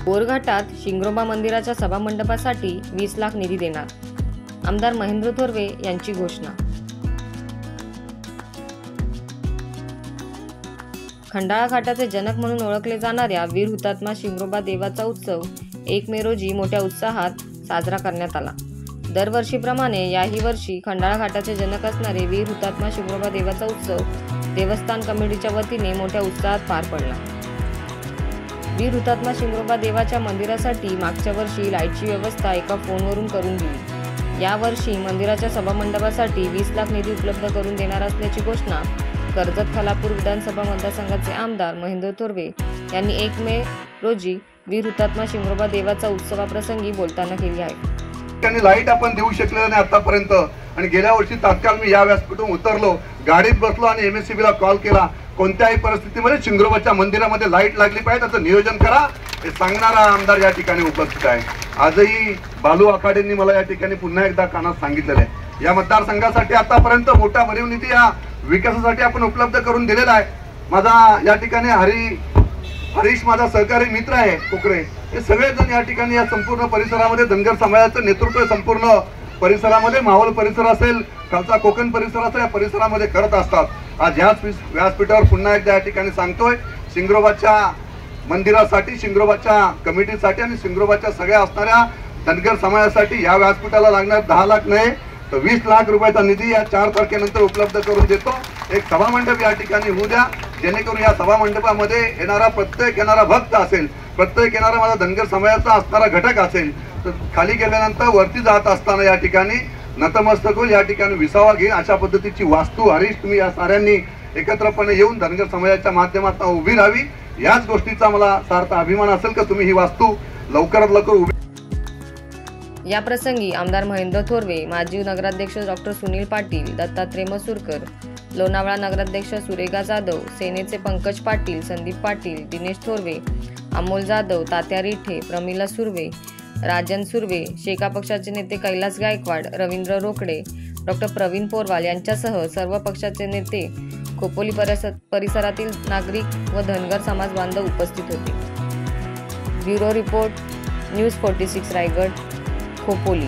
बोरघाटात शिंगरोबा मंदिराच्या सभामंडपासाठी 20 लाख निधी देणार, आमदार महेंद्र थोरवे यांची घोषणा। खंडाळा घाटाचे जनक म्हणून ओळखले जाणाऱ्या वीर हुतात्मा शिंगरोबा देवाचा उत्सव 1 मे रोजी मोठ्या उत्साहात साजरा करण्यात आला। दरवर्षीप्रमाणे याही वर्षी खंडाळा घाटाचे जनक असणारे वीर हुतात्मा शिंगरोबा देवाचा उत्सव देवस्थान कमिटीच्या वतीने मोठ्या उत्साहात पार पडला। वीर हुतात्मा शिंगरोबा देवाच्या मंदिरासाठी मागच्या वर्षी लाईटची व्यवस्था एका फोनवरून करून दिली। या वर्षी मंदिराच्या सभामंडपासाठी 20 लाख निधी उपलब्ध करून देणार असल्याची घोषणा कर्जत खालापूर विधानसभा मतदारसंघाचे आमदार महेंद्र थोरवे यांनी 1 मे रोजी वीर हुतात्मा शिंगरोबा देवाचा उत्सवाप्रसंगी बोलताना केली आहे। त्यांनी लाईट आपण देऊ शकलेलं नाही आतापर्यंत, आणि गेल्या वर्षी तात्काळ मी या व्यासपीठातून उतरलो, गाडीत बसलो आणि MSCBला कॉल केला, कोणत्याही परिस्थितीमध्ये शिंगरोबाच्या मंदिरामध्ये लाईट लागली पाहिजे त्याचं नियोजन करा, हे सांगणारा आमदार या ठिकाणी उपस्थित आहे। आजही बालू आखाडेंनी मला या ठिकाणी पुन्हा एकदा कानात सांगितलेलं आहे, या मतदारसंघासाठी आतापर्यंत मोठा भरीव निधी या विकासासाठी आपण उपलब्ध करून दिलेला आहे। माझा या ठिकाणी हरीश माझा सहकारी मित्र आहे कोकरे, हे सगळेजण या ठिकाणी या संपूर्ण परिसरामध्ये धनगर समाजाचं नेतृत्व संपूर्ण परिसरामध्ये, मावळ परिसर असेल, खालचा कोकण परिसर असेल, या परिसरामध्ये करत असतात। आज ह्याच व्यासपीठावर पुन्हा एकदा या ठिकाणी सांगतोय, शिंगरोबाच्या मंदिरासाठी, शिंगरोबाच्या कमिटीसाठी आणि शिंगरोबाच्या सगळ्या असणाऱ्या धनगर समाजासाठी या व्यासपीठाला लागणार 10 लाख नाही तर 20 लाख रुपयाचा निधी या 4 तारखेनंतर उपलब्ध करून देतो। एक सभामंडप या ठिकाणी होऊ द्या, जेणेकरून या सभामंडपामध्ये येणारा भक्त असेल, प्रत्येक येणारा माझा धनगर समाजाचा असणारा घटक असेल, तर खाली गेल्यानंतर वरती जात असताना या ठिकाणी नतमस्तक होईल, या ठिकाणी विसावा घेईल अशा पद्धतीची वास्तू हरीश तुम्ही या साऱ्यांनी एकत्रपणे येऊन धनगर समाजाच्या माध्यमातून उभी राहावी, याच गोष्टीचा मला सार्थ अभिमान असेल का तुम्ही ही वास्तू लवकरात लवकर उभी। या प्रसंगी आमदार महेंद्र थोरवे, माजी नगराध्यक्ष डॉक्टर सुनील पाटील, दत्तात्रय मसूरकर, लोणावळा नगराध्यक्ष सुरेखा जाधव, सेनेचे पंकज पाटील, संदीप पाटील, दिनेश थोरवे, अमोल जाधव, तात्या रिठे, प्रमिला सुर्वे, राजन सुर्वे, शेका पक्षाचे नेते कैलास गायकवाड, रवींद्र रोकडे, डॉक्टर प्रवीण पोरवाल यांच्यासह सर्व पक्षाचे नेते, खोपोली परिसरातील नागरिक व धनगर समाज बांधव उपस्थित होते। Bureau report, news 46 Raigad, Khopoli.